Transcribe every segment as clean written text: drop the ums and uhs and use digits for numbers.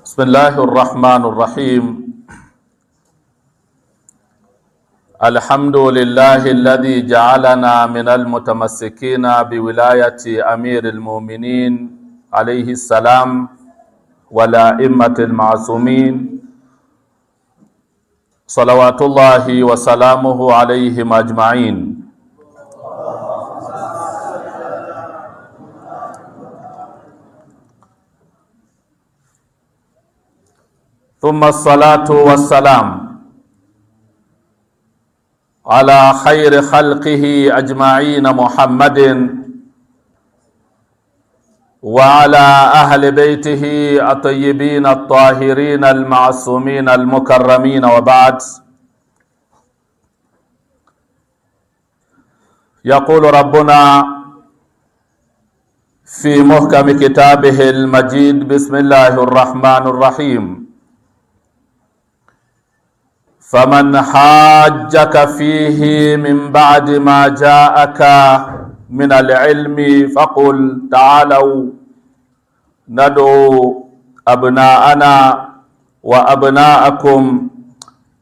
Bismillahir Rahmanir Rahim. Alhamdulillahi alladhi ja'alana minal mutamassikina biwilayati Amiril Mu'minin alayhi salam wa la'immatil ma'sumin salawatullahi wa salamuhu alayhim ajma'in. Thumma salatu wassalam ala khayri khalqihi ajma'in Muhammadin wa ala ahli baytihi at-tayyibin at-tahirin al-ma'sumin al-mukarramin wa ba'd. Yaqulu rabbuna fi muhkami kitabihi al-majid, bismillahir rahmanir rahim. فَمَنْ حَاجَّكَ فِيهِ مِنْ بَعْدِ مَا جَاءَكَ مِنَ الْعِلْمِ فَقُلْ تَعَالَوْا نَدْعُو أَبْنَاءَنَا وَأَبْنَاءَكُمْ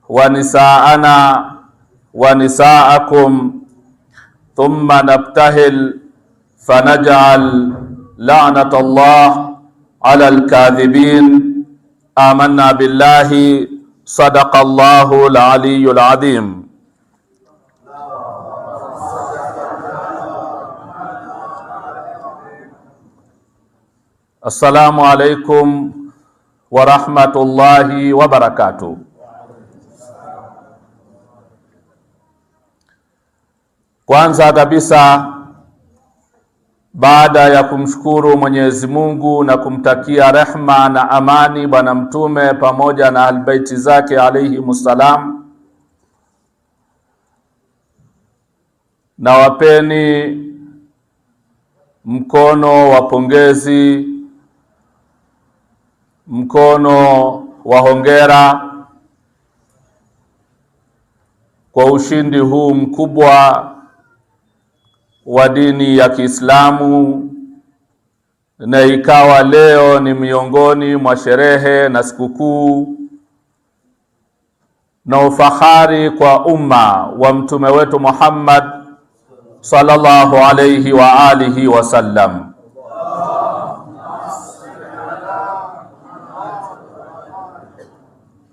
وَنِسَاءَنَا وَنِسَاءَكُمْ ثُمَّ نَبْتَهِلْ فَنَجْعَلْ لَعْنَةَ اللَّهِ عَلَى الْكَاذِبِينَ آمَنَّا بِاللَّهِ Sadaqallahu al-aliyyul adhim. Assalamu alaikum wa rahmatullahi wa barakatuh. Kwanza kabisa, baada ya kumshukuru Mwenyezi Mungu na kumtakia rehma na amani Bwana Mtume pamoja na albaiti zake alayhimussalam, na wapeni mkono wa pongezi, mkono wa hongera kwa ushindi huu mkubwa wa dini ya Kiislamu, na ikawa leo ni miongoni mwa sherehe na sikukuu na ufahari kwa umma wa mtume wetu Muhammad sallallahu alayhi wa alihi wasallam.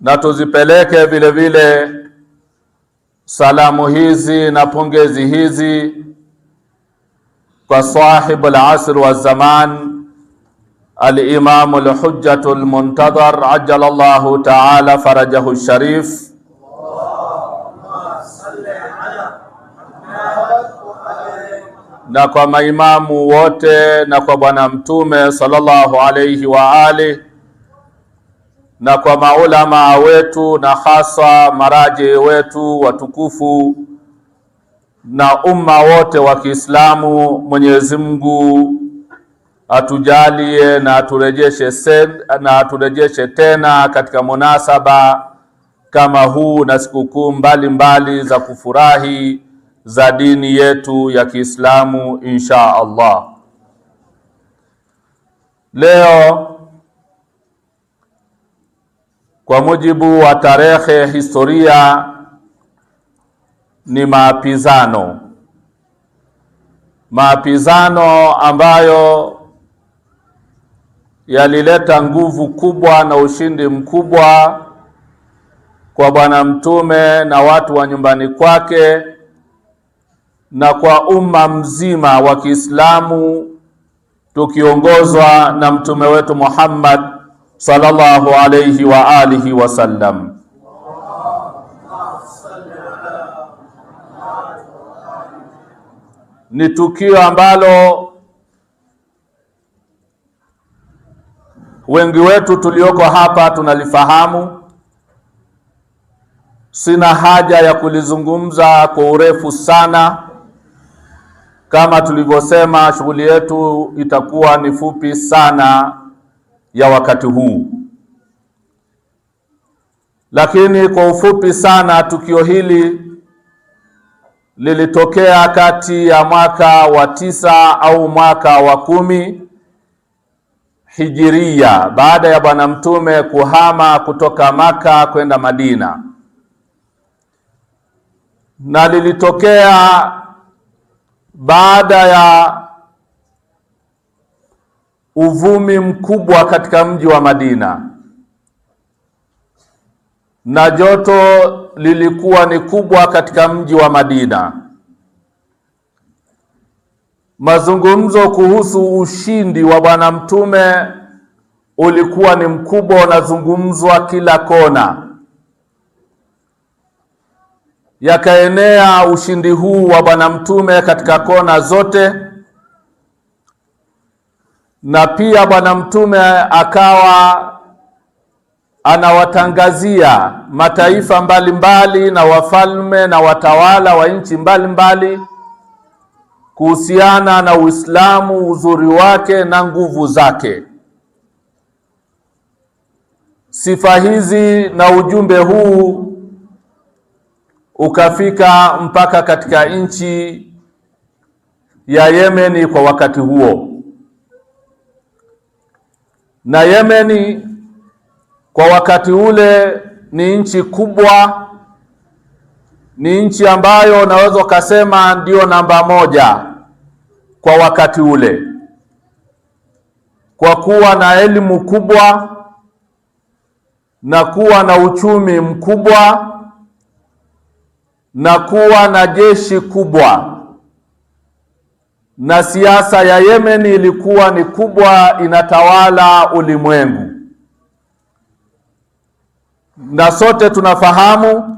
Na tuzipeleke vile vile salamu hizi na pongezi hizi kwa sahibu al-asr wa zaman, al-imam al-hujjatu al-muntadhar ajjalallahu ta'ala farajahu sharif, na kwa maimamu wote, na kwa Bwana Mtume sallallahu alayhi wa alihi, na kwa maulama wetu, na hasa maraji wetu watukufu na umma wote wa Kiislamu. Mwenyezi Mungu atujalie na aturejeshe tena katika munasaba kama huu na sikukuu mbalimbali za kufurahi za dini yetu ya Kiislamu insha Allah. Leo kwa mujibu wa tarehe historia ni maapizano ambayo yalileta nguvu kubwa na ushindi mkubwa kwa Bwana Mtume na watu wa nyumbani kwake na kwa umma mzima wa Kiislamu, tukiongozwa na mtume wetu Muhammad sallallahu alayhi wa alihi wasallam. Ni tukio ambalo wengi wetu tulioko hapa tunalifahamu. Sina haja ya kulizungumza kwa urefu sana. Kama tulivyosema, shughuli yetu itakuwa ni fupi sana ya wakati huu. Lakini kwa ufupi sana, tukio hili lilitokea kati ya mwaka wa 9 au mwaka wa 10 Hijiria, baada ya Bwana Mtume kuhama kutoka Maka kwenda Madina, na lilitokea baada ya uvumi mkubwa katika mji wa Madina, na joto lilikuwa ni kubwa katika mji wa Madina. Mazungumzo kuhusu ushindi wa Bwana Mtume ulikuwa ni mkubwa, unazungumzwa kila kona. Yakaenea ushindi huu wa Bwana Mtume katika kona zote, na pia Bwana Mtume akawa anawatangazia mataifa mbalimbali na wafalme na watawala wa nchi mbalimbali kuhusiana na Uislamu, uzuri wake na nguvu zake. Sifa hizi na ujumbe huu ukafika mpaka katika nchi ya Yemeni kwa wakati huo. Na Yemeni kwa wakati ule ni nchi kubwa, ni nchi ambayo unaweza kusema ndio namba moja kwa wakati ule, kwa kuwa na elimu kubwa na kuwa na uchumi mkubwa na kuwa na jeshi kubwa. Na siasa ya Yemen ilikuwa ni kubwa, inatawala ulimwengu. Na sote tunafahamu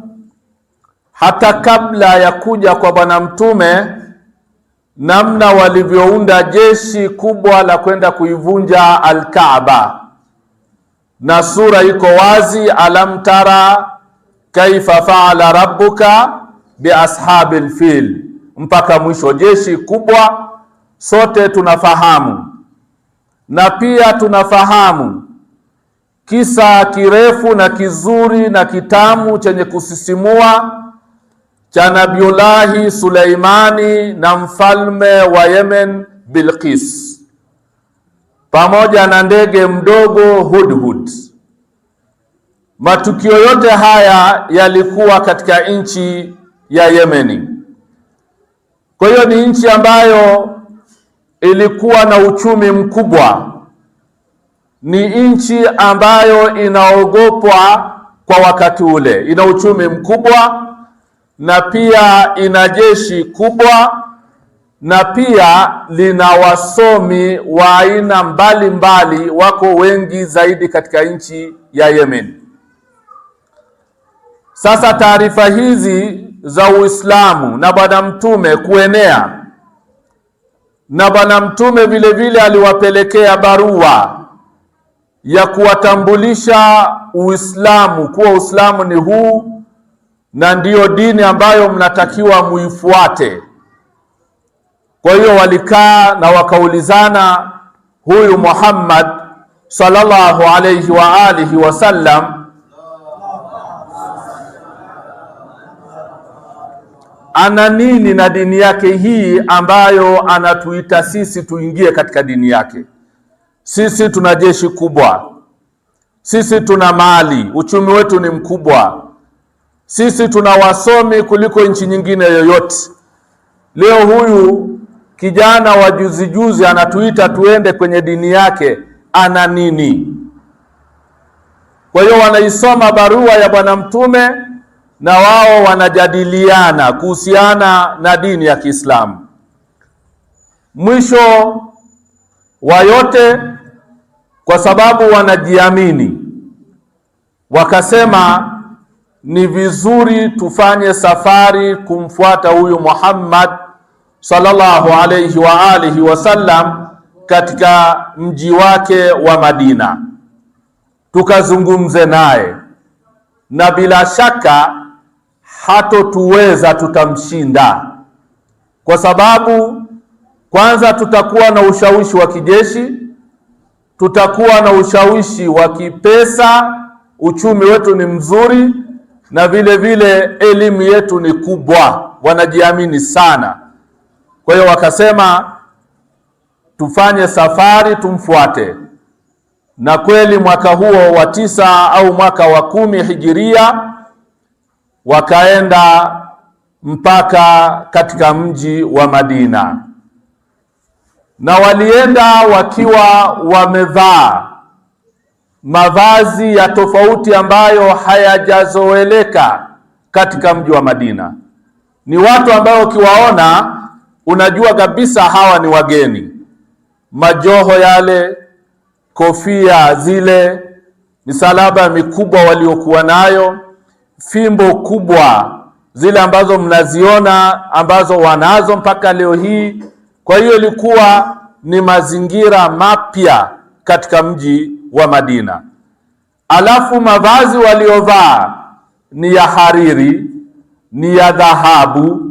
hata kabla ya kuja kwa Bwana Mtume, namna walivyounda jeshi kubwa la kwenda kuivunja Al-Kaaba, na sura iko wazi, alam tara kaifa faala rabbuka bi ashabil fil, mpaka mwisho. Jeshi kubwa sote tunafahamu. Na pia tunafahamu kisa kirefu na kizuri na kitamu chenye kusisimua cha Nabiullahi Suleimani na mfalme wa Yemen Bilqis, pamoja na ndege mdogo Hudhud. Matukio yote haya yalikuwa katika nchi ya Yemeni. Kwa hiyo ni nchi ambayo ilikuwa na uchumi mkubwa, ni nchi ambayo inaogopwa kwa wakati ule, ina uchumi mkubwa na pia ina jeshi kubwa, na pia lina wasomi wa aina mbalimbali, wako wengi zaidi katika nchi ya Yemen. Sasa taarifa hizi za Uislamu na Bwana Mtume kuenea, na Bwana Mtume vile vile aliwapelekea barua ya kuwatambulisha Uislamu kuwa Uislamu ni huu na ndiyo dini ambayo mnatakiwa muifuate. Kwa hiyo walikaa na wakaulizana, huyu Muhammad sallallahu alayhi wa alihi wasallam ana nini na dini yake hii ambayo anatuita sisi tuingie katika dini yake? Sisi tuna jeshi kubwa, sisi tuna mali, uchumi wetu ni mkubwa, sisi tuna wasomi kuliko nchi nyingine yoyote. Leo huyu kijana wa juzi juzi anatuita tuende kwenye dini yake, ana nini? Kwa hiyo wanaisoma barua ya Bwana Mtume na wao wanajadiliana kuhusiana na dini ya Kiislamu. Mwisho wa yote, kwa sababu wanajiamini, wakasema ni vizuri tufanye safari kumfuata huyu Muhammad sallallahu alayhi wa alihi wasallam katika mji wake wa Madina, tukazungumze naye, na bila shaka hatotuweza, tutamshinda, kwa sababu kwanza tutakuwa na ushawishi wa kijeshi, tutakuwa na ushawishi wa kipesa, uchumi wetu ni mzuri, na vile vile elimu yetu ni kubwa. Wanajiamini sana. Kwa hiyo wakasema tufanye safari tumfuate. na kweli mwaka huo wa 9 au mwaka wa 10 hijiria wakaenda mpaka katika mji wa Madina, na walienda wakiwa wamevaa mavazi ya tofauti ambayo hayajazoeleka katika mji wa Madina. Ni watu ambao ukiwaona unajua kabisa hawa ni wageni. Majoho yale, kofia zile, misalaba mikubwa waliokuwa nayo, fimbo kubwa zile ambazo mnaziona ambazo wanazo mpaka leo hii. Kwa hiyo ilikuwa ni mazingira mapya katika mji wa Madina. Alafu mavazi waliovaa ni ya hariri, ni ya dhahabu.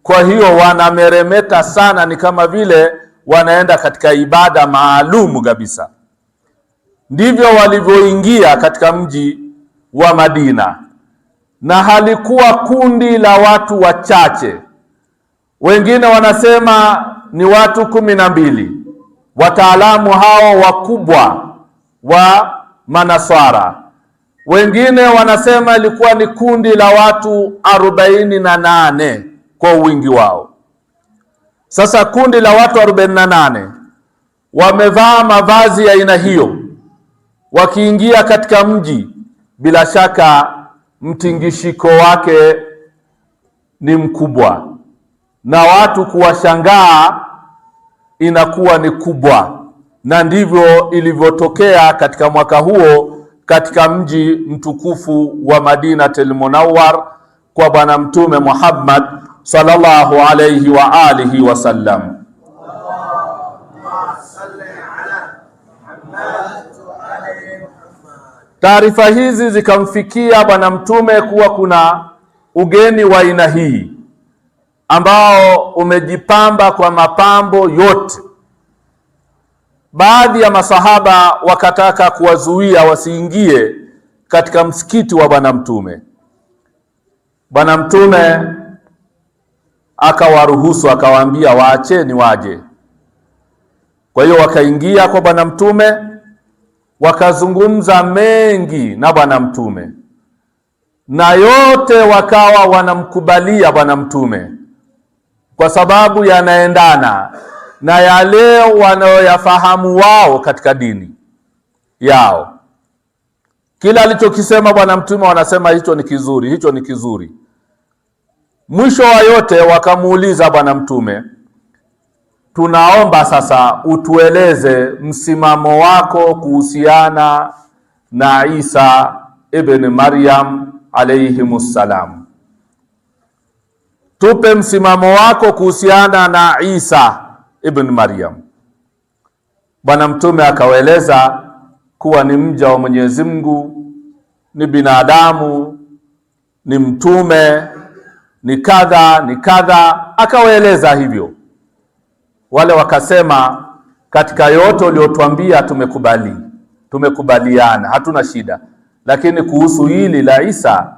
Kwa hiyo wanameremeta sana, ni kama vile wanaenda katika ibada maalumu kabisa. Ndivyo walivyoingia katika mji wa Madina, na halikuwa kundi la watu wachache. Wengine wanasema ni watu 12, wataalamu hao wakubwa wa Manaswara. Wengine wanasema ilikuwa ni kundi la watu 48 kwa wingi wao. Sasa kundi la watu 48 wamevaa mavazi ya aina hiyo, wakiingia katika mji, bila shaka mtingishiko wake ni mkubwa, na watu kuwashangaa inakuwa ni kubwa. Na ndivyo ilivyotokea katika mwaka huo katika mji mtukufu wa Madinatul Munawwar kwa Bwana Mtume Muhammad sallallahu alayhi wa alihi wasallam. Taarifa hizi zikamfikia Bwana Mtume kuwa kuna ugeni wa aina hii ambao umejipamba kwa mapambo yote. Baadhi ya masahaba wakataka kuwazuia wasiingie katika msikiti wa Bwana Mtume. Bwana Mtume akawaruhusu, akawaambia waacheni waje. Kwa hiyo wakaingia kwa Bwana Mtume, wakazungumza mengi na Bwana Mtume, na yote wakawa wanamkubalia Bwana Mtume kwa sababu yanaendana na yale wanayoyafahamu wao katika dini yao. Kila alichokisema Bwana Mtume wanasema hicho ni kizuri, hicho ni kizuri. Mwisho wa yote wakamuuliza Bwana Mtume, tunaomba sasa utueleze msimamo wako kuhusiana na Isa ibn Maryam alayhimussalam. Tupe msimamo wako kuhusiana na Isa ibn Maryam. Bwana Mtume akawaeleza kuwa ni mja wa Mwenyezi Mungu, ni binadamu, ni mtume, ni kadha, ni kadha. Akawaeleza hivyo. Wale wakasema, katika yote uliotuambia tumekubaliana, hatuna shida. Lakini kuhusu hili la Isa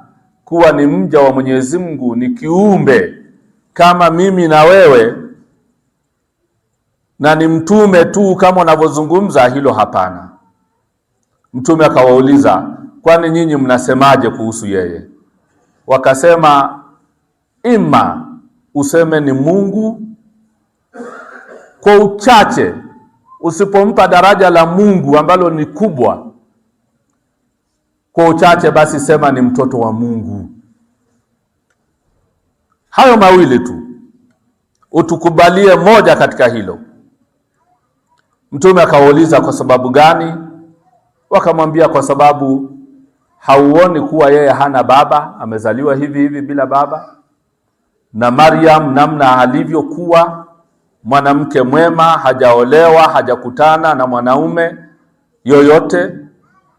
kuwa ni mja wa Mwenyezi Mungu, ni kiumbe kama mimi na wewe, na ni mtume tu kama unavyozungumza, hilo hapana. Mtume akawauliza, kwani nyinyi mnasemaje kuhusu yeye? Wakasema, ima useme ni Mungu kwa uchache, usipompa daraja la Mungu ambalo ni kubwa, kwa uchache basi sema ni mtoto wa Mungu. Hayo mawili tu, utukubalie moja katika hilo. Mtume akawauliza kwa sababu gani? Wakamwambia kwa sababu hauoni kuwa yeye hana baba, amezaliwa hivi hivi bila baba, na Maryam namna alivyokuwa mwanamke mwema, hajaolewa, hajakutana na mwanaume yoyote,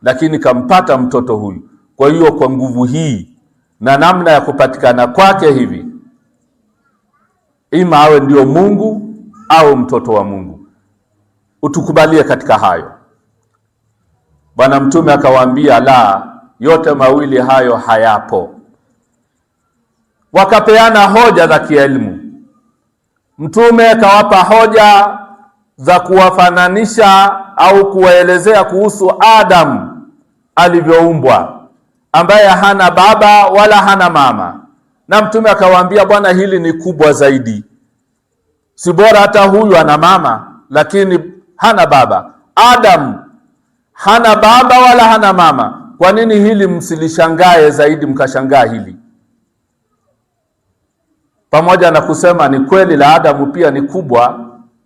lakini kampata mtoto huyu. Kwa hiyo kwa nguvu hii na namna ya kupatikana kwake hivi, ima awe ndio Mungu au mtoto wa Mungu, utukubalie katika hayo. Bwana Mtume akawaambia, la, yote mawili hayo hayapo. Wakapeana hoja za kielimu. Mtume akawapa hoja za kuwafananisha au kuwaelezea kuhusu Adam alivyoumbwa, ambaye hana baba wala hana mama. Na Mtume akawaambia, bwana, hili ni kubwa zaidi, si bora hata huyu ana mama lakini hana baba. Adam hana baba wala hana mama. Kwa nini hili msilishangae zaidi mkashangaa hili? Pamoja na kusema ni kweli la Adamu pia ni kubwa,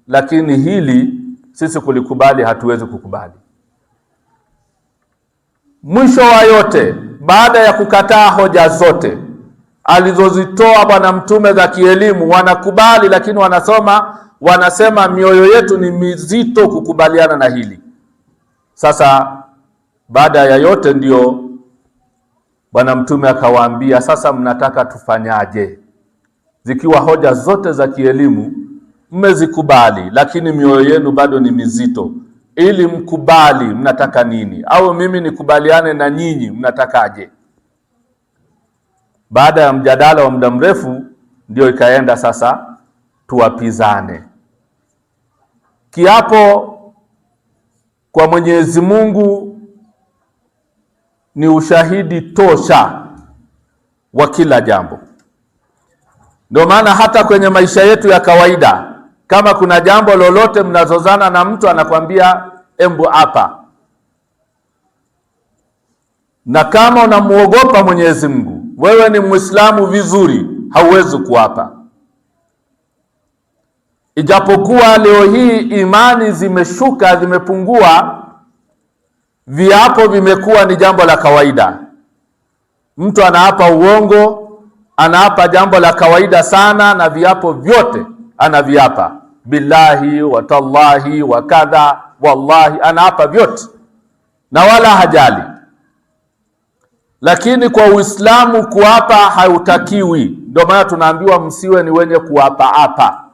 lakini hili sisi kulikubali hatuwezi kukubali. Mwisho wa yote, baada ya kukataa hoja zote alizozitoa Bwana Mtume za kielimu, wanakubali, lakini wanasema mioyo yetu ni mizito kukubaliana na hili. Sasa baada ya yote ndio Bwana Mtume akawaambia, sasa mnataka tufanyaje? Zikiwa hoja zote za kielimu mmezikubali, lakini mioyo yenu bado ni mizito, ili mkubali mnataka nini? Au mimi nikubaliane na nyinyi, mnatakaje? Baada ya mjadala wa muda mrefu ndio ikaenda sasa tuwapizane. Kiapo kwa Mwenyezi Mungu ni ushahidi tosha wa kila jambo. Ndio maana hata kwenye maisha yetu ya kawaida, kama kuna jambo lolote mnazozana na mtu, anakwambia embu hapa. Na kama unamuogopa Mwenyezi Mungu, wewe ni Muislamu vizuri, hauwezi kuapa. Ijapokuwa leo hii imani zimeshuka, zimepungua, viapo vimekuwa ni jambo la kawaida. Mtu anaapa uongo, anaapa jambo la kawaida sana, na viapo vyote anaviapa, billahi wa tallahi wa kadha wallahi, anaapa vyote na wala hajali. Lakini kwa Uislamu kuapa hautakiwi. Ndio maana tunaambiwa msiwe ni wenye kuapa.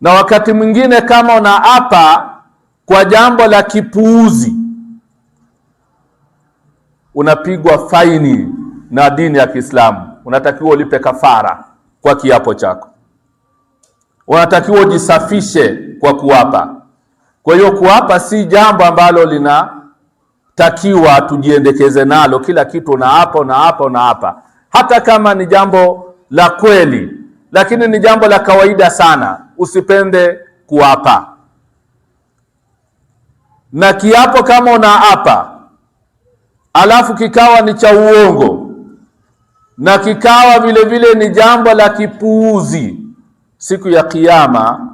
Na wakati mwingine kama unaapa kwa jambo la kipuuzi, unapigwa faini na dini ya Kiislamu. Unatakiwa ulipe kafara kwa kiapo chako. Unatakiwa ujisafishe kwa kuapa. Kwa hiyo kuapa si jambo ambalo linatakiwa tujiendekeze nalo. Kila kitu unaapa. Hata kama ni jambo la kweli, lakini ni jambo la kawaida sana, usipende kuapa. Na kiapo kama unaapa alafu kikawa ni cha uongo, na kikawa vile vile ni jambo la kipuuzi, siku ya Kiyama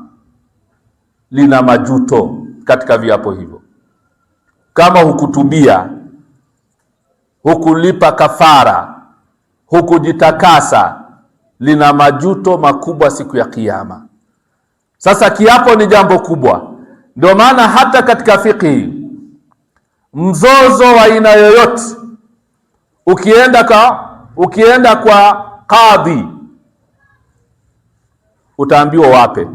lina majuto katika viapo hivyo. Kama hukutubia, hukulipa kafara, hukujitakasa, lina majuto makubwa siku ya Kiyama. Sasa kiapo ni jambo kubwa. Ndio maana hata katika fiqh, mzozo wa aina yoyote, ukienda kwa kadhi, utaambiwa wape.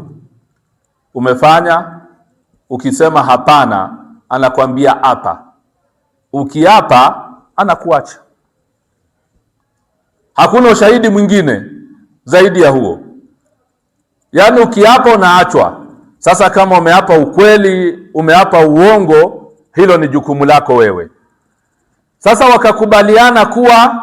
Umefanya? Ukisema hapana, anakwambia apa. Ukiapa, anakuacha. Hakuna ushahidi mwingine zaidi ya huo. Yaani ukiapa unaachwa. Sasa kama umeapa ukweli, umeapa uongo, hilo ni jukumu lako wewe. Sasa wakakubaliana kuwa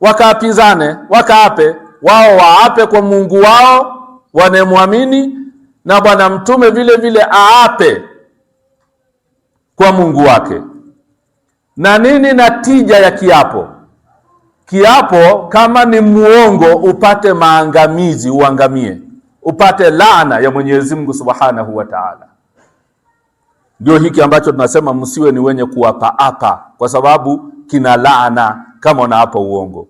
wakaapizane, wakaape. Wao waape kwa Mungu wao wanemwamini, na Bwana Mtume vile vile aape kwa Mungu wake. Na nini natija ya kiapo? Kiapo kama ni muongo, upate maangamizi, uangamie, upate laana ya Mwenyezi Mungu Subhanahu wa Ta'ala. Ndio hiki ambacho tunasema msiwe ni wenye kuapa, kwa sababu kina laana kama unaapa uongo,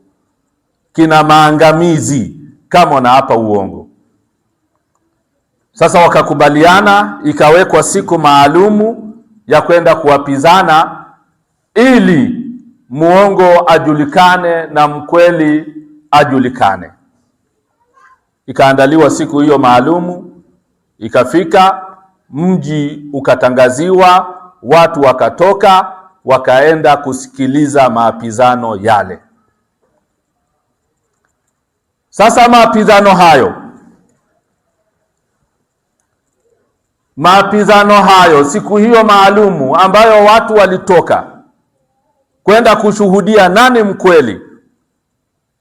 kina maangamizi kama unaapa uongo. Sasa wakakubaliana, ikawekwa siku maalumu ya kwenda kuapizana, ili muongo ajulikane na mkweli ajulikane. Ikaandaliwa siku hiyo maalumu, ikafika, mji ukatangaziwa, watu wakatoka, wakaenda kusikiliza maapizano yale. Sasa maapizano hayo Mapizano hayo, siku hiyo maalumu ambayo watu walitoka kwenda kushuhudia nani mkweli,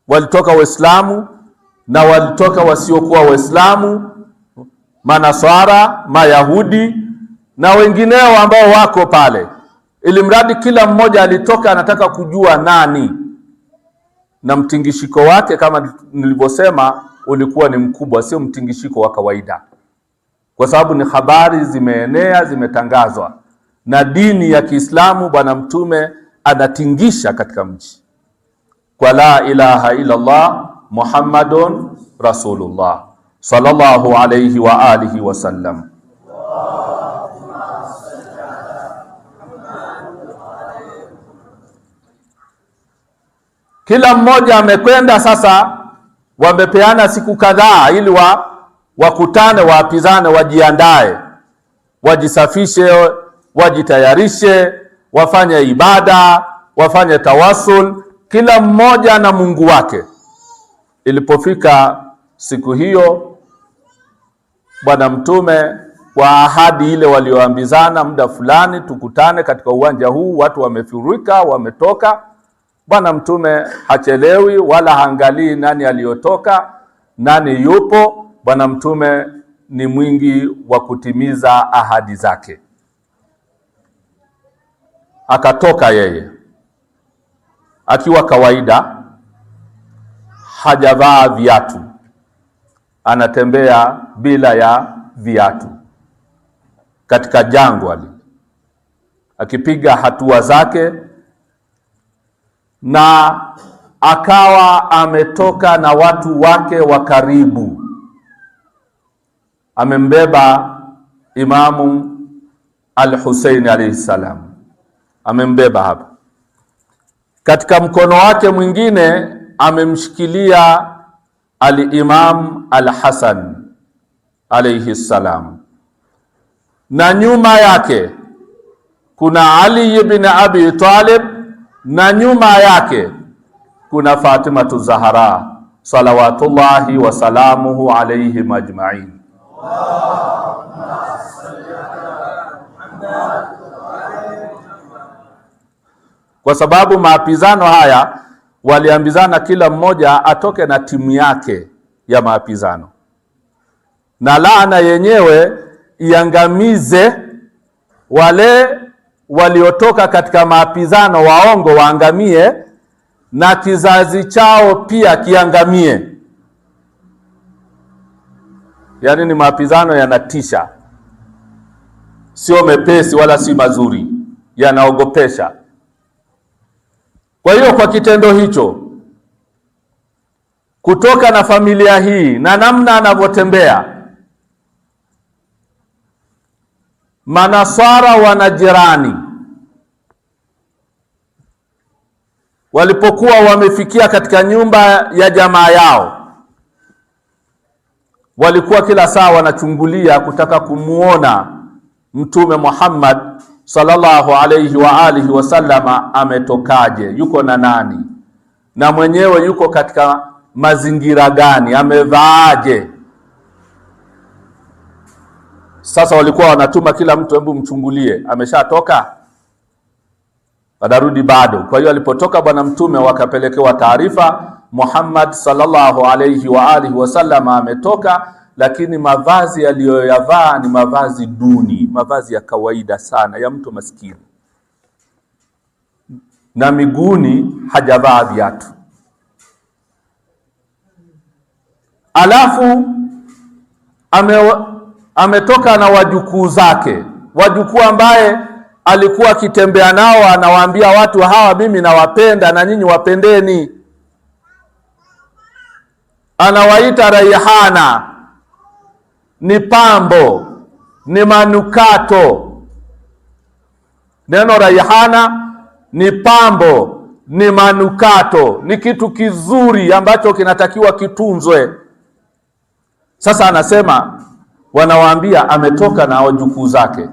walitoka Waislamu na walitoka wasiokuwa Waislamu, Manaswara, Mayahudi na wengineo ambao wako pale, ili mradi kila mmoja alitoka anataka kujua nani, na mtingishiko wake kama nilivyosema ulikuwa ni mkubwa, sio mtingishiko wa kawaida, kwa sababu ni habari zimeenea, zimetangazwa na dini ya Kiislamu. Bwana Mtume anatingisha katika mji kwa la ilaha illa Allah Muhammadun Rasulullah sallallahu alayhi wa alihi wasallam. Kila mmoja amekwenda sasa, wamepeana siku kadhaa ili wakutane, waapizane, wajiandae, wajisafishe, wajitayarishe, wafanye ibada, wafanye tawasul, kila mmoja na Mungu wake. Ilipofika siku hiyo, Bwana Mtume kwa ahadi ile walioambizana, muda fulani tukutane katika uwanja huu, watu wamefurika, wametoka. Bwana Mtume hachelewi wala haangalii nani aliyotoka, nani yupo. Bwana Mtume ni mwingi wa kutimiza ahadi zake. Akatoka yeye akiwa kawaida, hajavaa viatu, anatembea bila ya viatu katika jangwa, akipiga hatua zake, na akawa ametoka na watu wake wa karibu. Amembeba Imamu Al-Hussein alayhi salam, amembeba hapa. Katika mkono wake mwingine amemshikilia Al-Imam Al-Hasan alayhi salam, na nyuma yake kuna Ali ibn Abi Talib, na nyuma yake kuna Fatimatu Zahra salawatullahi wa salamuhu alayhim ajma'in. Kwa sababu maapizano haya waliambizana kila mmoja atoke na timu yake ya maapizano, na laana yenyewe iangamize wale waliotoka katika maapizano, waongo waangamie, na kizazi chao pia kiangamie. Yaani ni maapizano yanatisha, sio mepesi wala si mazuri, yanaogopesha. Kwa hiyo kwa kitendo hicho, kutoka na familia hii na namna anavyotembea, Manaswara wana jirani walipokuwa wamefikia katika nyumba ya jamaa yao, walikuwa kila saa wanachungulia kutaka kumuona Mtume Muhammad sallallahu alayhi wa alihi wasallama ametokaje, yuko na nani, na mwenyewe yuko katika mazingira gani, amevaaje. Sasa walikuwa wanatuma kila mtu, hebu mchungulie, ameshatoka, badarudi bado. Kwa hiyo alipotoka Bwana Mtume wakapelekewa taarifa, Muhammad sallallahu alayhi wa alihi wasallama ametoka, lakini mavazi aliyoyavaa ni mavazi duni, mavazi ya kawaida sana ya mtu maskini, na miguuni hajavaa viatu. Alafu ametoka na wajukuu zake, wajukuu ambaye alikuwa akitembea nao, anawaambia watu hawa, mimi nawapenda na nyinyi wapendeni. Anawaita raihana, ni pambo, ni manukato. Neno raihana ni pambo, ni manukato, ni kitu kizuri ambacho kinatakiwa kitunzwe. Sasa anasema, wanawaambia ametoka na wajukuu zake,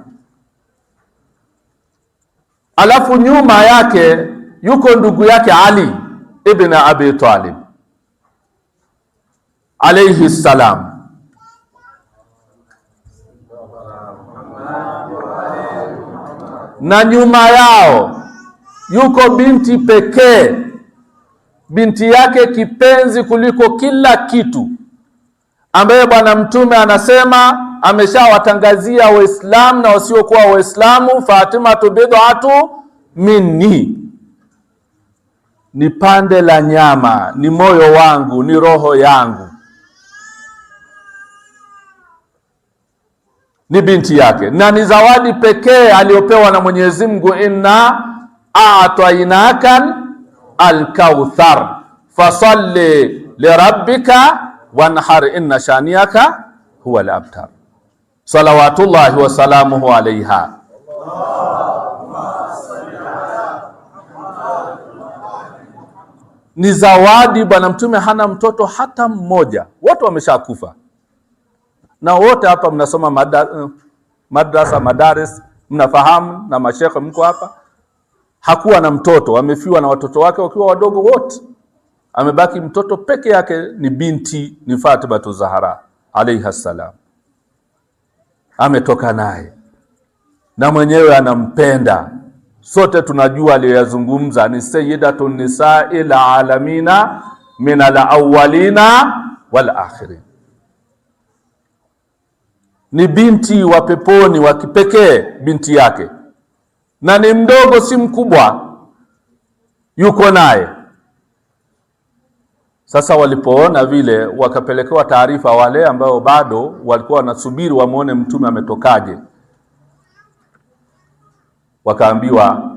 alafu nyuma yake yuko ndugu yake Ali ibn Abi Talib alayhi salam. Na nyuma yao yuko binti pekee, binti yake kipenzi kuliko kila kitu, ambaye Bwana Mtume anasema ameshawatangazia Waislamu na wasiokuwa Waislamu, Fatima bid'atu minni, ni pande la nyama, ni moyo wangu, ni roho yangu. Ni binti yake na ni zawadi pekee aliyopewa na Mwenyezi Mungu. Inna a'tainaka al-kauthar fasalli lirabbika wanhar inna shaniaka huwa al-abtar. Salawatullahi wa salamuhu alaiha. Ni zawadi. Bwana Mtume hana mtoto hata mmoja, wote wameshakufa. Na wote hapa mnasoma madrasa madaris, mnafahamu, na mashekhe mko hapa. Hakuwa na mtoto, amefiwa na watoto wake wakiwa wadogo wote. Amebaki mtoto peke yake, ni binti, ni Fatima Zahra alayha salam. Ametoka naye na mwenyewe anampenda. Sote tunajua aliyozungumza ni sayyidatun nisa'il alamina min al-awwalina wal akhirin. Ni binti wa peponi wa kipekee, binti yake, na ni mdogo, si mkubwa, yuko naye. Sasa walipoona vile, wakapelekewa taarifa wale ambao bado walikuwa wanasubiri wamuone Mtume ametokaje. Wakaambiwa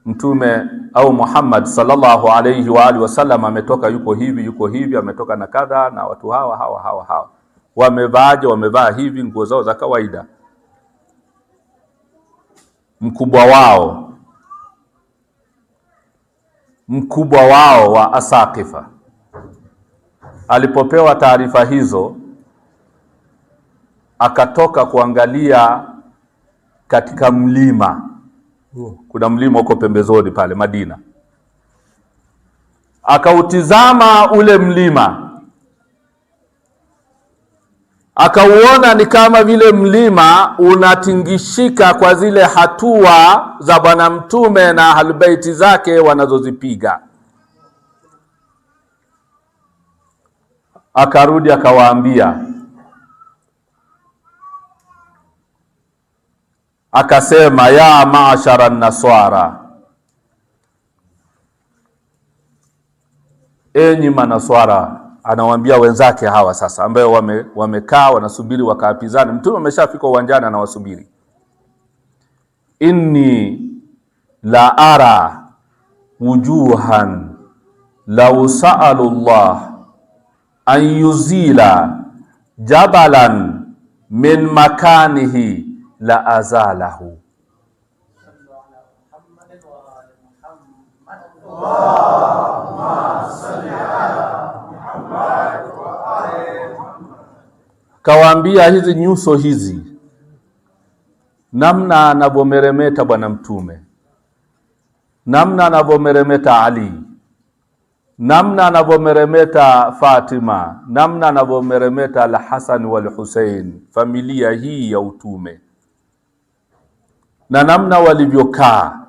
Mtume au Muhammad sallallahu alayhi wa alihi wasallam ametoka, yuko hivi, yuko hivi, ametoka na kadha, na watu hawa wamevaaje? Wamevaa hivi, nguo zao za kawaida. Mkubwa wao wa Asaqifa alipopewa taarifa hizo, akatoka kuangalia katika mlima. Kuna mlima huko pembezoni pale Madina. Akautizama ule mlima, akauona ni kama vile mlima unatingishika kwa zile hatua za Bwana Mtume na ahlulbeiti zake wanazozipiga. Akarudi akawaambia, akasema, ya maashara naswara, enyi manaswara. Anawaambia wenzake hawa sasa, ambao wamekaa wanasubiri wakaapizane. Mtume ameshafika uwanjani anawasubiri. Inni la ara wujuhan law sa'alu Allah an yuzila jabalan min makanihi la azalahu. Kawaambia hizi nyuso hizi, namna anavyomeremeta Bwana Mtume, namna anavyomeremeta Ali, namna anavyomeremeta Fatima, namna anavyomeremeta Al-Hasan wal-Hussein, familia hii ya utume, na namna walivyokaa.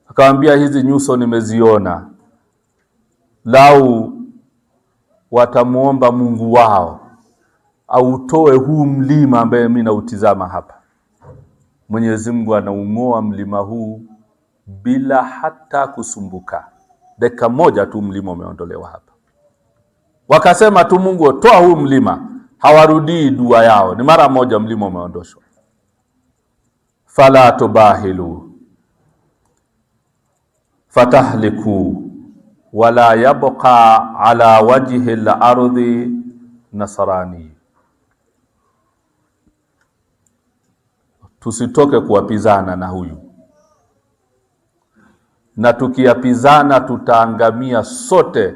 Akawaambia hizi nyuso nimeziona, lau watamuomba Mungu wao autoe huu mlima ambaye mimi nautizama hapa, Mwenyezi Mungu anaung'oa mlima huu bila hata kusumbuka. Dakika moja tu mlima umeondolewa hapa. Wakasema tu Mungu toa huu mlima, hawarudii dua yao, ni mara moja mlima umeondoshwa. Fala tubahilu fatahliku wala yabqa ala wajhi al-ardi nasrani. Tusitoke kuwapizana na huyu, na tukiapizana tutaangamia sote,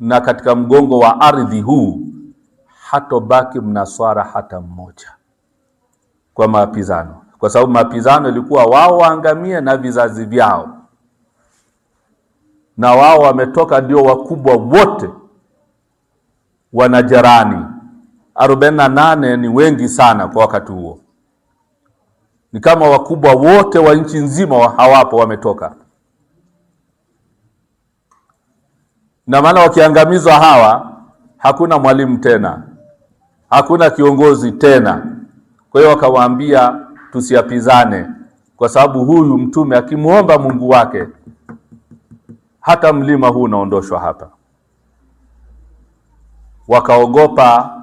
na katika mgongo wa ardhi huu hatobaki mnaswara hata mmoja kwa maapizano, kwa sababu maapizano ilikuwa wao waangamie na vizazi vyao, na wao wametoka ndio wakubwa wote wa Najrani 48 ni wengi sana kwa wakati huo. Ni kama wakubwa wote wa nchi nzima hawapo, wametoka. Na maana wakiangamizwa hawa, hakuna mwalimu tena, hakuna kiongozi tena. Kwa hiyo wakawaambia tusiapizane, kwa sababu huyu mtume akimuomba Mungu wake, hata mlima huu unaondoshwa hapa. Wakaogopa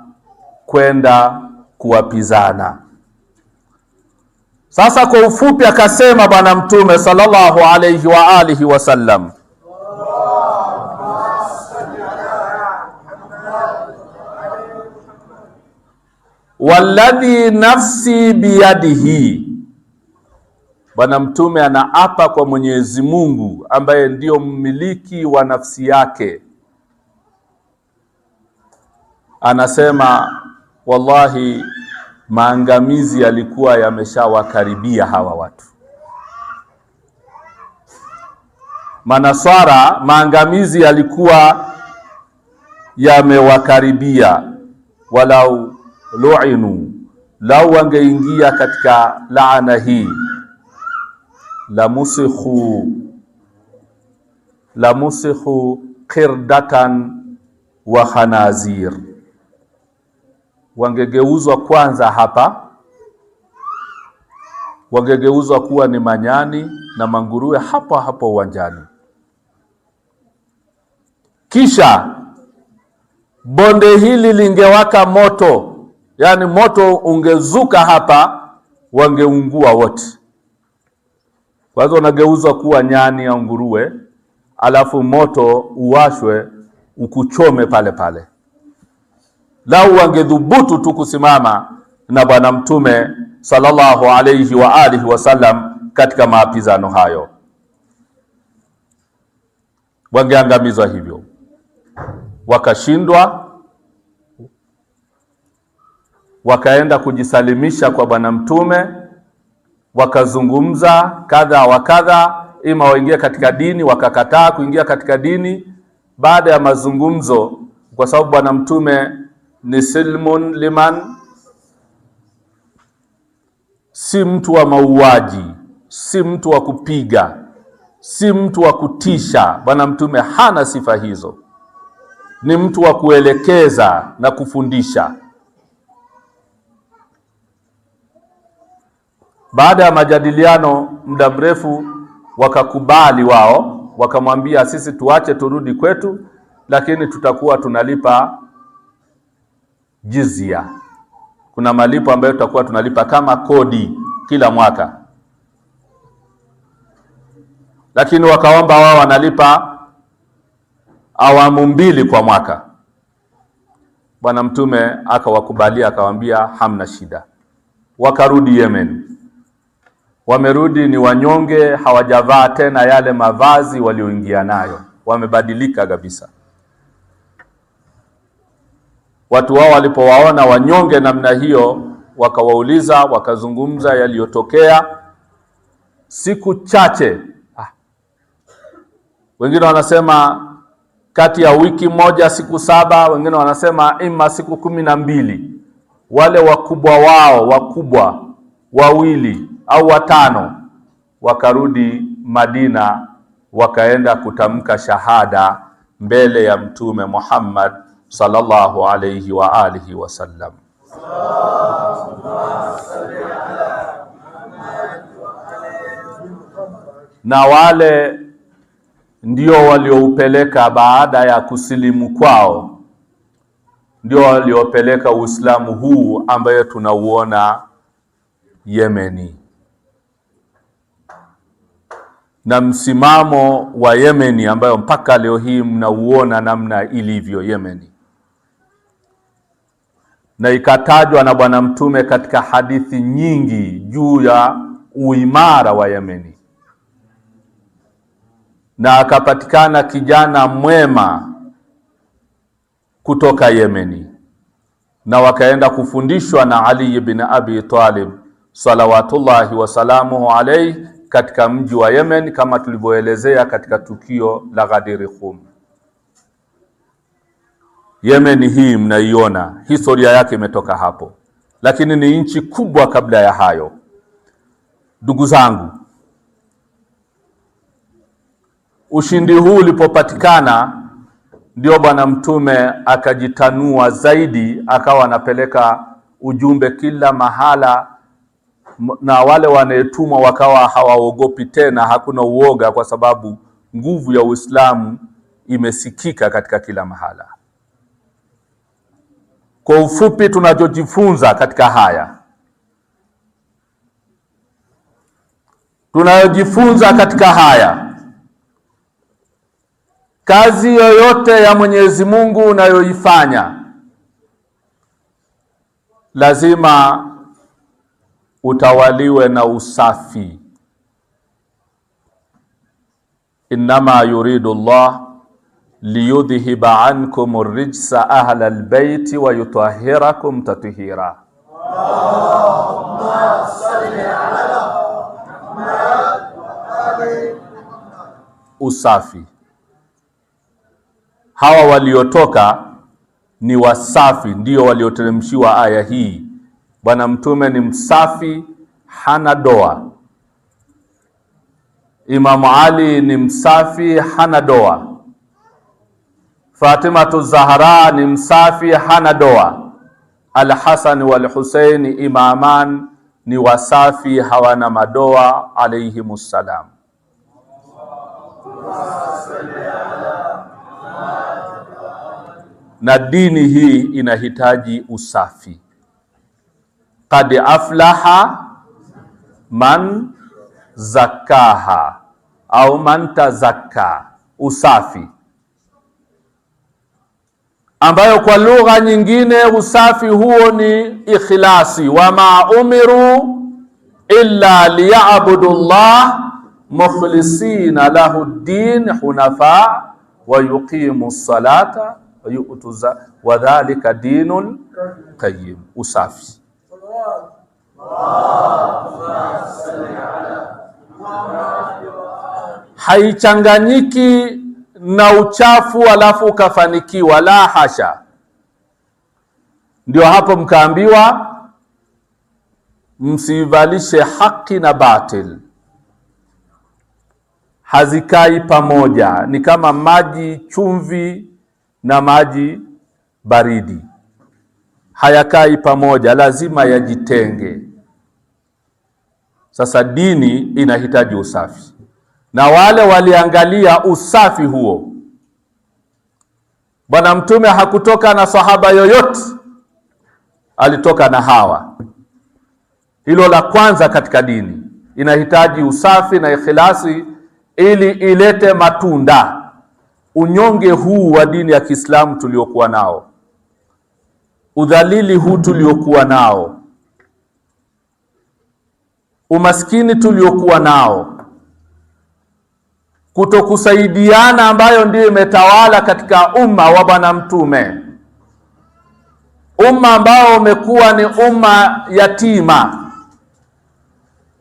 kwenda kuwapizana. Sasa kwa ufupi akasema Bwana Mtume sallallahu alayhi wa alihi wasallam, walladhi nafsi biyadihi. Bwana Mtume anaapa kwa Mwenyezi Mungu ambaye ndiyo mmiliki wa nafsi yake. Anasema wallahi, maangamizi yalikuwa yameshawakaribia hawa watu. Manaswara, maangamizi yalikuwa yamewakaribia. Walau lu'inu, lau wangeingia katika laana hii, la musikhu qirdatan wa khanazir, wangegeuzwa kwanza hapa, wangegeuzwa kuwa ni manyani na manguruwe hapo hapo uwanjani. Kisha bonde hili lingewaka moto, yani moto ungezuka hapa, wangeungua wote. Kwanza unageuzwa kuwa nyani au nguruwe, alafu moto uwashwe ukuchome pale pale. Lau wangedhubutu tu kusimama na Bwana Mtume sallallahu alayhi wa alihi wasallam katika maapizano hayo, wangeangamizwa hivyo. Wakashindwa, wakaenda kujisalimisha kwa Bwana Mtume, wakazungumza kadha wa kadha, ima waingia katika dini, wakakataa kuingia katika dini. Baada ya mazungumzo, kwa sababu Bwana Mtume ni silmun liman, si mtu wa mauaji, si mtu wa kupiga, si mtu wa kutisha. Bwana Mtume hana sifa hizo, ni mtu wa kuelekeza na kufundisha. Baada ya majadiliano muda mrefu, wakakubali wao, wakamwambia sisi tuache turudi kwetu, lakini tutakuwa tunalipa jizya. Kuna malipo ambayo tutakuwa tunalipa kama kodi kila mwaka. Lakini wakaomba wao wanalipa awamu 2 kwa mwaka. Bwana Mtume akawakubalia, akawaambia hamna shida. Wakarudi Yemen. Wamerudi ni wanyonge, hawajavaa tena yale mavazi walioingia nayo, wamebadilika kabisa. Watu wao walipowaona wanyonge namna hiyo, wakawauliza, wakazungumza yaliyotokea. Siku chache, wengine wanasema kati ya wiki moja, siku 7, wengine wanasema ima siku 12, wale wakubwa wao, wakubwa 2 au 5, wakarudi Madina, wakaenda kutamka shahada mbele ya Mtume Muhammad sallallahu alayhi wa alihi wasallam. Na wale ndio walioupeleka, baada ya kusilimu kwao, ndio waliopeleka Uislamu huu ambaye tunauona Yemeni. Na msimamo wa Yemeni ambayo mpaka leo hii mnauona namna ilivyo Yemeni. Na ikatajwa na Bwana Mtume katika hadithi nyingi juu ya uimara wa Yemeni. Na akapatikana kijana mwema kutoka Yemeni, na wakaenda kufundishwa na Ali ibn Abi Talib salawatullahi wasalamuhu alayhi katika mji wa Yemen, kama tulivyoelezea katika tukio la Ghadir Khum. Yemen hii mnaiona, historia yake imetoka hapo, lakini ni nchi kubwa kabla ya hayo. Ndugu zangu, ushindi huu ulipopatikana, ndio Bwana Mtume akajitanua zaidi, akawa anapeleka ujumbe kila mahala, na wale wanaetumwa wakawa hawaogopi tena, hakuna uoga, kwa sababu nguvu ya Uislamu imesikika katika kila mahala. Kwa ufupi, tunachojifunza katika haya, kazi yoyote ya Mwenyezi Mungu unayoifanya lazima utawaliwe na usafi. Innama yuridu Allah liyudhhiba ankum ar-rijsa ahla al-bayti wa yutahhirakum tathira. Allahumma salli ala Muhammad wa ali. Usafi. Hawa waliotoka ni wasafi, ndio walioteremshiwa aya hii. Bwana Mtume ni msafi, hana doa. Imam Ali ni msafi, hana doa. Fatimatu Zahra ni msafi, hana doa. Al-Hasan wal-Husaini imaman ni wasafi, hawana madoa alayhimus salam. Na dini hii inahitaji usafi. Qad aflaha man zakaha au man tazakka, usafi, ambayo kwa lugha nyingine usafi huo ni ikhlasi. Wama umiru illa liya'budu Allah mukhlisina lahu ad-din hunafa wa yuqimu as-salata wa yu'tu wa dhalika dinul qayyim. Usafi haichanganyiki na uchafu alafu ukafanikiwa, la hasha. Ndio hapo mkaambiwa msivalishe haki na batil, hazikai pamoja. Ni kama maji chumvi na maji baridi, hayakai pamoja, lazima yajitenge. Sasa dini inahitaji usafi, na wale waliangalia usafi huo. Bwana Mtume hakutoka na sahaba yoyote, alitoka na hawa. Hilo la kwanza katika dini, inahitaji usafi na ikhlasi ili ilete matunda. Unyonge huu wa dini ya Kiislamu tuliokuwa nao, udhalili huu tuliokuwa nao, umaskini tuliokuwa nao, kutokusaidiana ambayo ndio imetawala katika umma wa Bwana Mtume, umma ambao umekuwa ni umma yatima,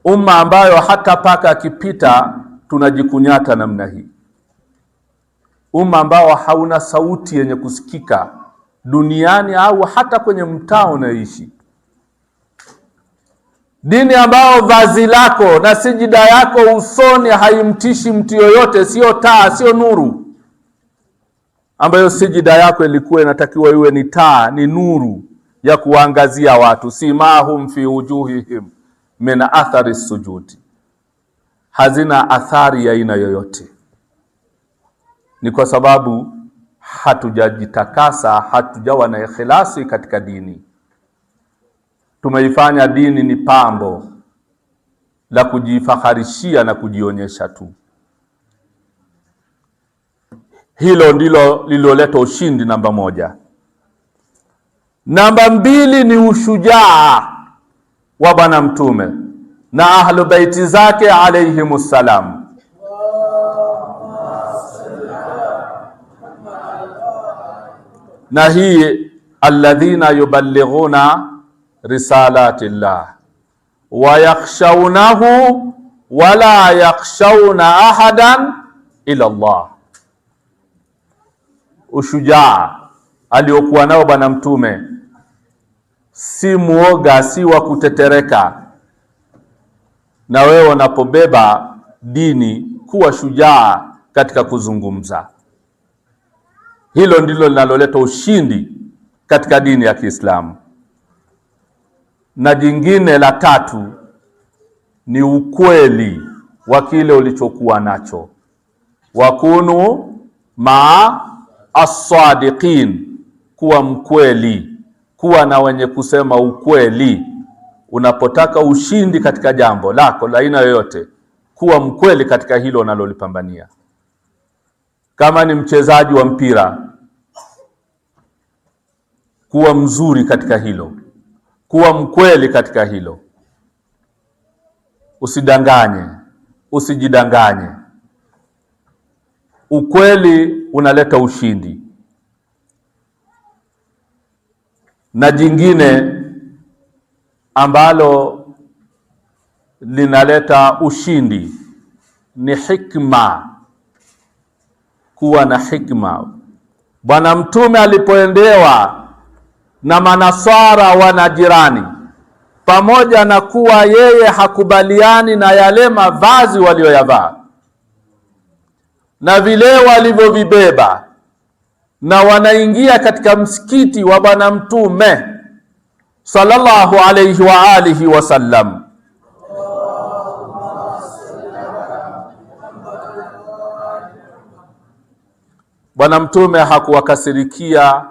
umma ambayo hata paka akipita tunajikunyata namna hii, umma ambao hauna sauti yenye kusikika duniani au hata kwenye mtaa unaishi, dini ambao vazi lako na sijida yako usoni haimtishi mtu yoyote, sio taa, sio nuru, ambayo sijida yako ilikuwa inatakiwa iwe ni taa, ni nuru ya kuangazia watu. Simahum fi wujuhihim min athari sujudi, hazina athari ya aina yoyote. Ni kwa sababu hatujajitakasa, hatujawa na ikhlasi katika dini. Tumeifanya dini ni pambo la kujifakharishia na kujionyesha tu. Hilo ndilo lililoleta ushindi namba moja. Namba mbili ni ushujaa wa Bwana Mtume na ahlu baiti zake alayhimus salam. Na hii alladhina yuballighuna risalati llah wa yakhshawnahu wa la yakhshawna ahadan ila Allah. Ushujaa aliokuwa nao bwana mtume, si muoga, si wa kutetereka. Na wewe unapobeba dini, kuwa shujaa katika kuzungumza. Hilo ndilo linaloleta ushindi katika dini ya Kiislamu. Na jingine la tatu ni ukweli wa kile ulichokuwa nacho. Wakunu maa as-sadiqin, kuwa mkweli, kuwa na wenye kusema ukweli. Unapotaka ushindi katika jambo lako la aina yoyote, kuwa mkweli katika hilo unalolipambania. Kama ni mchezaji wa mpira, kuwa mzuri katika hilo, kuwa mkweli katika hilo. Usidanganye, usijidanganye. Ukweli unaleta ushindi. Na jingine ambalo linaleta ushindi ni hikma, kuwa na hikma. Bwana mtume alipoendewa na manasara wa Najirani, pamoja na kuwa yeye hakubaliani na yale mavazi walioyavaa na vile walivyovibeba, na wanaingia katika msikiti wa bwana mtume sallallahu alayhi wa alihi wasallam, bwana mtume hakuwakasirikia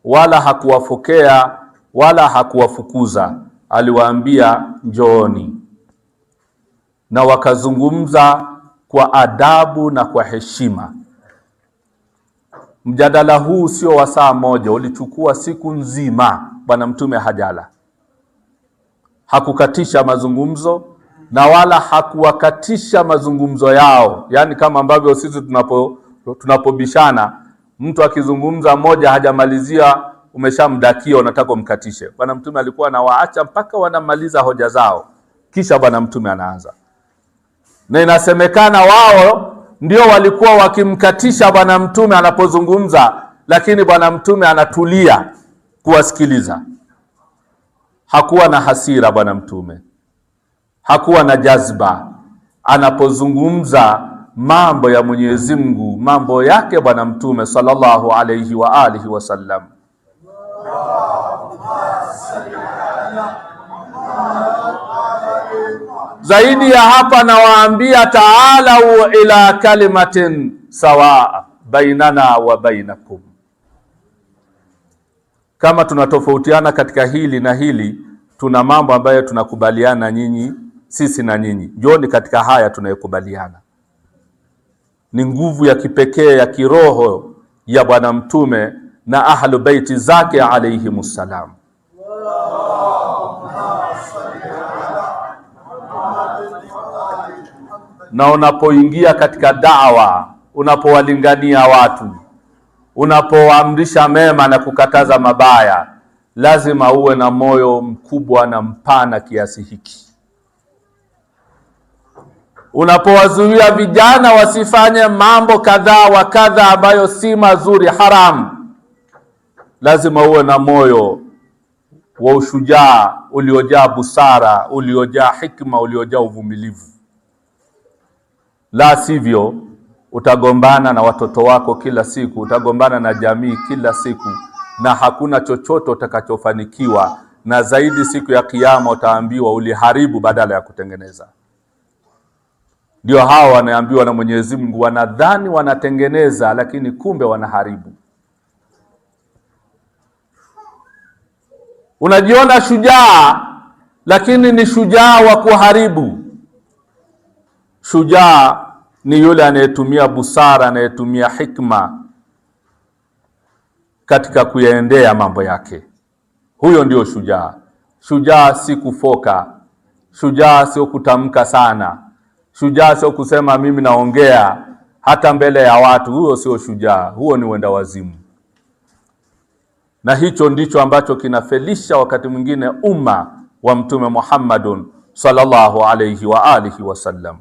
wala hakuwafokea wala hakuwafukuza. Aliwaambia njooni, na wakazungumza kwa adabu na kwa heshima. Mjadala huu sio wa saa moja, ulichukua siku nzima. Bwana mtume hajala, hakukatisha mazungumzo na wala hakuwakatisha mazungumzo yao. Yani kama ambavyo sisi tunapobishana, mtu akizungumza mmoja hajamalizia, umeshamdakia, unataka umkatishe. Bwana mtume alikuwa anawaacha mpaka wanamaliza hoja zao, kisha bwana mtume anaanza. Na inasemekana wao ndio walikuwa wakimkatisha bwana mtume anapozungumza, lakini bwana mtume anatulia kuwasikiliza. Hakuwa na hasira bwana mtume, hakuwa na jazba. Anapozungumza mambo ya Mwenyezi Mungu, mambo yake bwana mtume sallallahu alayhi wa alihi wasallam, zaidi ya hapa nawaambia, ta'alau ila kalimatin sawa bainana wa bainakum. Kama tunatofautiana katika hili na hili, tuna mambo ambayo tunakubaliana nyinyi, sisi na nyinyi. Njooni katika haya tunayokubaliana. Ni nguvu ya kipekee ya kiroho ya bwana mtume na ahlu baiti zake alayhimussalam. Na unapoingia katika da'wa, unapowalingania watu, unapoamrisha mema na kukataza mabaya, lazima uwe na moyo mkubwa na mpana kiasi hiki. Unapowazuia vijana wasifanye mambo kadhaa wa kadha ambayo si mazuri, haram, lazima uwe na moyo wa ushujaa uliojaa busara, uliojaa hikma, uliojaa uvumilivu. La sivyo utagombana na watoto wako kila siku, utagombana na jamii kila siku, na hakuna chochote utakachofanikiwa. Na zaidi siku ya kiyama utaambiwa uliharibu badala ya kutengeneza. Ndio hao wanaambiwa na Mwenyezi Mungu, wanadhani wanatengeneza lakini kumbe wanaharibu. Unajiona shujaa lakini ni shujaa wa kuharibu. Shujaa ni yule anayetumia busara, anayetumia hikma katika kuyaendea mambo yake. Huyo ndio shujaa. Shujaa si kufoka, shujaa sio kutamka sana, shujaa sio kusema mimi naongea hata mbele ya watu. Huyo sio shujaa, huo ni wenda wazimu. Na hicho ndicho ambacho kinafelisha wakati mwingine umma wa mtume Muhammadun sallallahu alayhi wa alihi wasallam.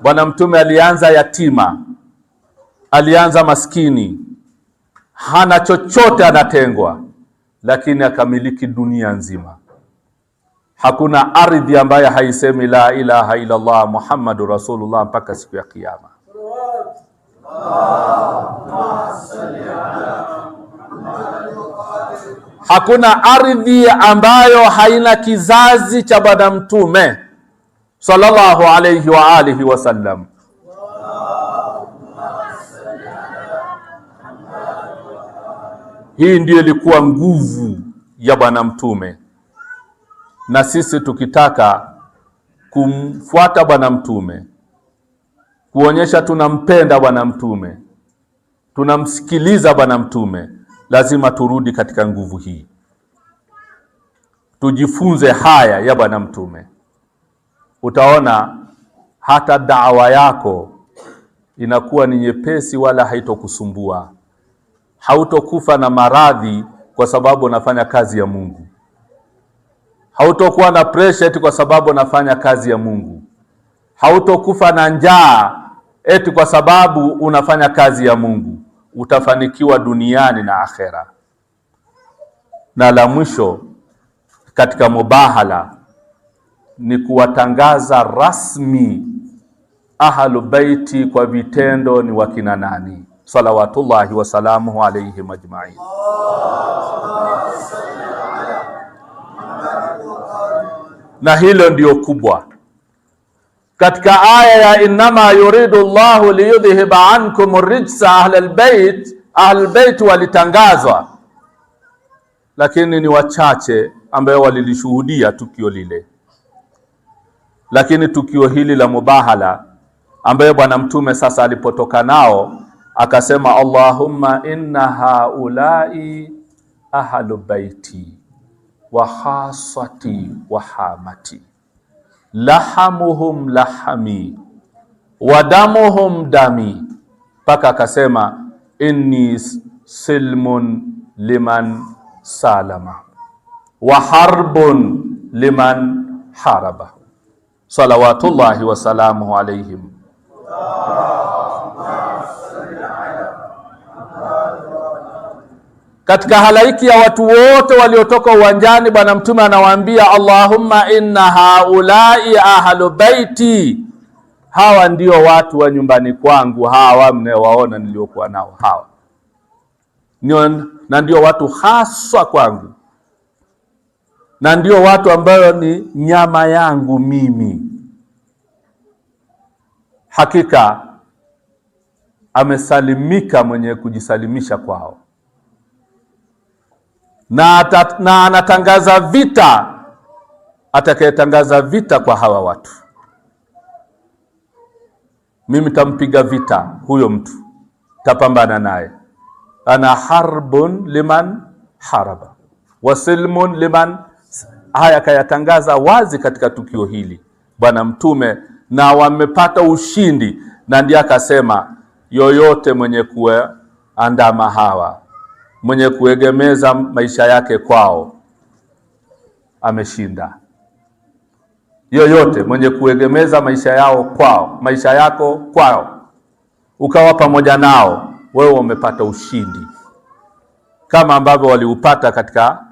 Bwana Mtume alianza yatima, alianza maskini, hana chochote, anatengwa, lakini akamiliki dunia nzima. Hakuna ardhi ambaye haisemi la ilaha illa Allah Muhammadur Rasulullah mpaka siku ya Kiyama. Hakuna ardhi ambayo haina kizazi cha Bwana Mtume sallallahu alayhi wa alihi wasallam. Hii ndiyo ilikuwa nguvu ya Bwana Mtume, na sisi tukitaka kumfuata Bwana Mtume, kuonyesha tunampenda Bwana Mtume, tunamsikiliza Bwana Mtume, lazima turudi katika nguvu hii, tujifunze haya ya Bwana Mtume. Utaona hata da'wa yako inakuwa ni nyepesi, wala haitokusumbua. Hautokufa na maradhi kwa sababu unafanya kazi ya Mungu. Hautokuwa na pressure eti kwa sababu unafanya kazi ya Mungu. Hautokufa na njaa eti kwa sababu unafanya kazi ya Mungu. Utafanikiwa duniani na akhera. Na la mwisho katika mubahala ni kuwatangaza rasmi ahlu baiti kwa vitendo ni wakina nani, salawatullahi wasalamuhu alayhim ajma'in. Na hilo ndio kubwa katika aya ya innama yuridu Allahu liyudhhiba ankum ar-rijsa ahlal bait. Ahlul bait walitangazwa, lakini ni wachache ambao walilishuhudia tukio lile. Lakini tukio hili la mubahala ambaye Bwana Mtume sasa alipotoka nao akasema, Allahumma inna haulai ahlu baiti wa khasati wa hamati, lahamuhum lahami wa damuhum dami, paka akasema inni silmun liman salama wa harbun liman haraba, salawatullahi wasalamuhu alayhim. Katika halaiki ya watu wote waliotoka uwanjani, Bwana Mtume anawaambia, Allahumma inna haulai ahlu baiti, hawa ndio watu wa nyumbani kwangu, hawa mnaowaona niliokuwa nao hawa na ndio watu haswa kwangu, na ndio watu ambao ni nyama yangu mimi. Hakika amesalimika mwenye kujisalimisha kwao, na anatangaza vita atakayetangaza vita kwa hawa watu. Mimi tampiga vita huyo mtu, tapambana naye. Ana harbun liman haraba wa silmun liman. Haya kayatangaza wazi katika tukio hili Bwana Mtume, na wamepata ushindi. Na ndiye akasema, yoyote mwenye kuandama hawa, mwenye kuegemeza maisha yake kwao, ameshinda. Yoyote mwenye kuegemeza maisha yao kwao, maisha yako kwao, ukawa pamoja nao, wewe umepata ushindi, kama ambavyo waliupata katika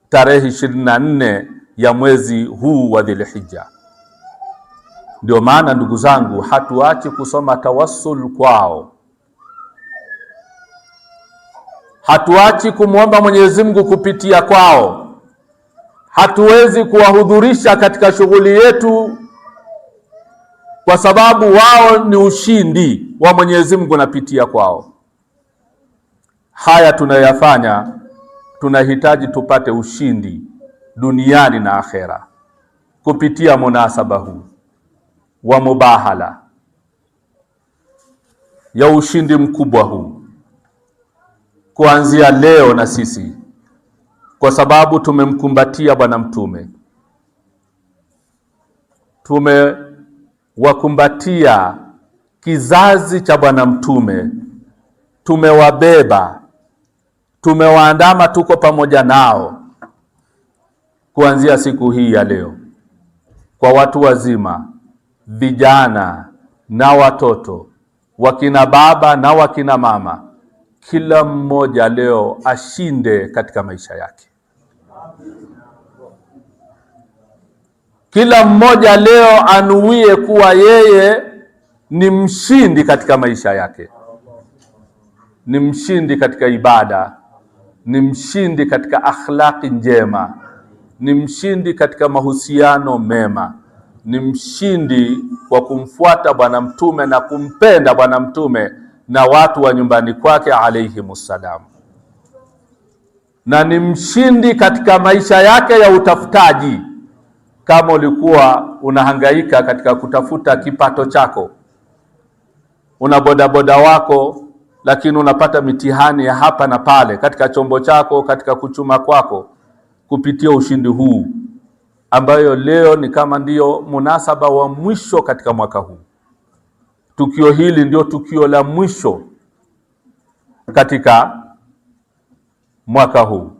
tarehe 24 ya mwezi huu wa Dhulhijja. Ndio maana ndugu zangu, hatuachi kusoma tawassul kwao, hatuachi kumwomba Mwenyezi Mungu kupitia kwao. Hatuwezi kuwahudhurisha katika shughuli yetu kwa sababu wao ni ushindi wa Mwenyezi Mungu napitia kwao. Haya tunayafanya, tunahitaji tupate ushindi duniani na akhera kupitia munasaba huu wa mubahala ya ushindi mkubwa huu kuanzia leo. Na sisi kwa sababu tumemkumbatia Bwana Mtume, tumewakumbatia kizazi cha Bwana Mtume, tumewabeba, tumewaandama, tuko pamoja nao kuanzia siku hii ya leo. Kwa watu wazima, vijana, na watoto, wakina baba na wakina mama, kila mmoja leo ashinde katika maisha yake. Kila mmoja leo anuie kuwa yeye ni mshindi katika maisha yake, ni mshindi katika ibada, ni mshindi katika akhlaqi njema, ni mshindi katika mahusiano mema, ni mshindi kwa kumfuata Bwana Mtume na kumpenda Bwana Mtume na watu wa nyumbani kwake alayhimussalam, na ni mshindi katika maisha yake ya utafutaji. Kama ulikuwa unahangaika katika kutafuta kipato chako, una bodaboda wako, lakini unapata mitihani ya hapa na pale katika chombo chako, katika kuchuma kwako, kupitia ushindi huu ambayo leo ni kama ndiyo munasaba wa mwisho katika mwaka huu. Tukio hili ndio tukio la mwisho katika mwaka huu.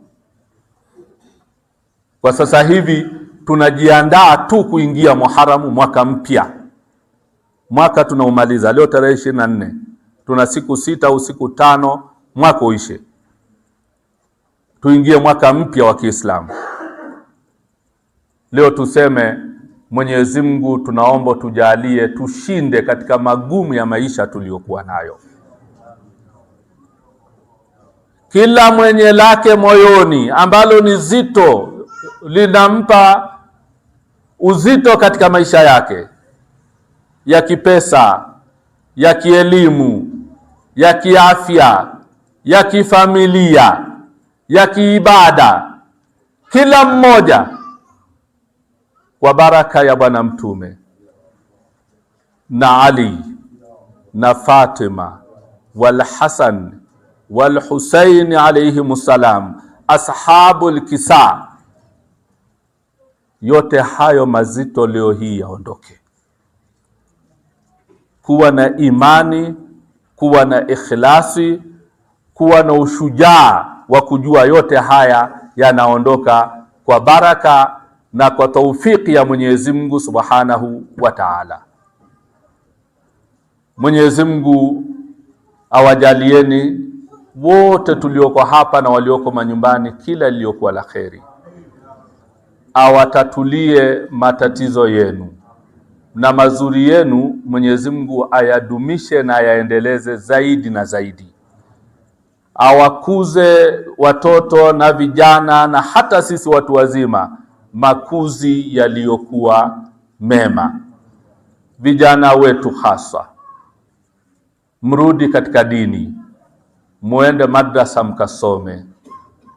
Kwa sasa hivi tunajiandaa tu kuingia Muharram, mwaka mpya. Mwaka tunaumaliza leo tarehe 24. Tuna siku 6 au siku 5 mwaka uishe. Tuingie mwaka mpya wa Kiislamu. Leo tuseme Mwenyezi Mungu tunaomba tujalie tushinde katika magumu ya maisha tuliyokuwa nayo. Kila mwenye lake moyoni ambalo ni zito, linampa uzito katika maisha yake, ya kipesa, ya kielimu, ya kiafya, ya kifamilia, ya kiibada, kila mmoja kwa baraka ya Bwana Mtume na Ali na Fatima wal Hasan wal Husayn alayhimussalam, ashabul kisa, yote hayo mazito leo hii yaondoke. Kuwa na imani, kuwa na ikhlasi, kuwa na ushujaa wa kujua yote haya yanaondoka kwa baraka na kwa taufiki ya Mwenyezi Mungu Subhanahu wa Ta'ala. Mwenyezi Mungu awajalieni wote tulioko hapa na walioko manyumbani kila lililokuwa la kheri. Awatatulie matatizo yenu na mazuri yenu. Mwenyezi Mungu ayadumishe na ayaendeleze zaidi na zaidi. Awakuze watoto na vijana na hata sisi watu wazima makuzi yaliyokuwa mema. Vijana wetu hasa, mrudi katika dini, muende madrasa mkasome,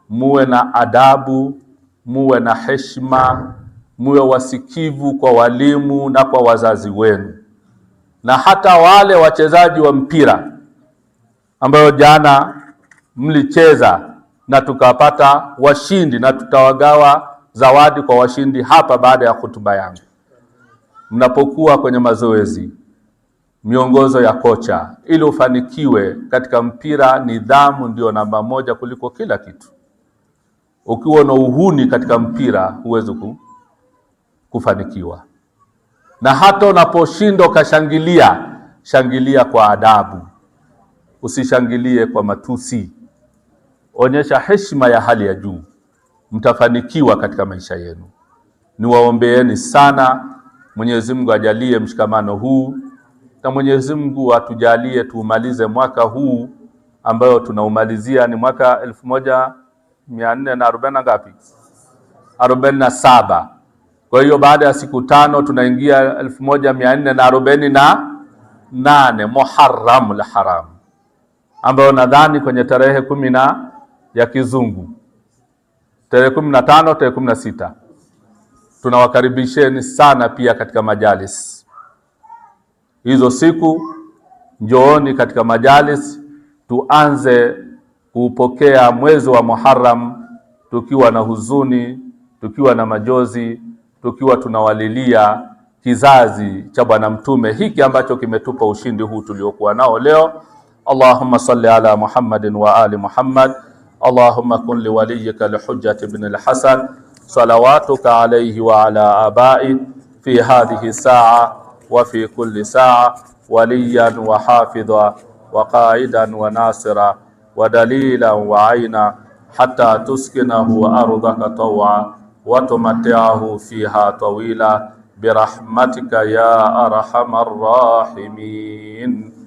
muwe na adabu, muwe na heshima, muwe wasikivu kwa walimu na kwa wazazi wenu. Na hata wale wachezaji wa mpira ambao jana mlicheza na tukapata washindi, na tutawagawa zawadi kwa washindi hapa baada ya hutuba yangu. Mnapokuwa kwenye mazoezi, miongozo ya kocha, ili ufanikiwe katika mpira, nidhamu ndio namba moja kuliko kila kitu. Ukiwa na uhuni katika mpira huwezi kufanikiwa. Na hata unaposhinda ukashangilia, shangilia kwa adabu, usishangilie kwa matusi. Onyesha heshima ya hali ya juu, mtafanikiwa katika maisha yenu. Niwaombeeni sana Mwenyezi Mungu ajalie mshikamano huu, na Mwenyezi Mungu atujalie tuumalize mwaka huu ambao tunaumalizia ni mwaka 1440 ngapi? 47. Kwa hiyo baada ya siku 5 tunaingia 1448 Muharram al-Haram, ambao nadhani kwenye tarehe 10 ya kizungu, tarehe 15, tarehe 16. Tunawakaribisheni sana pia katika majalis hizo siku. Njooni katika majalis, tuanze kupokea mwezi wa Muharram tukiwa na huzuni, tukiwa na majozi, tukiwa tunawalilia kizazi cha Bwana Mtume hiki ambacho kimetupa ushindi huu tuliokuwa nao leo. Allahumma salli ala Muhammadin wa ali Muhammad. Allahumma kun liwaliyika lihujjati ibn al-Hasan salawatuka alayhi wa ala abai fi hadhihi saa وفي كل ساعة وليا وحافظا وقائدا وناصرا ودليلا وعينا حتى تسكنه أرضك طوعا وتمتعه فيها طويلا برحمتك يا أرحم الراحمين.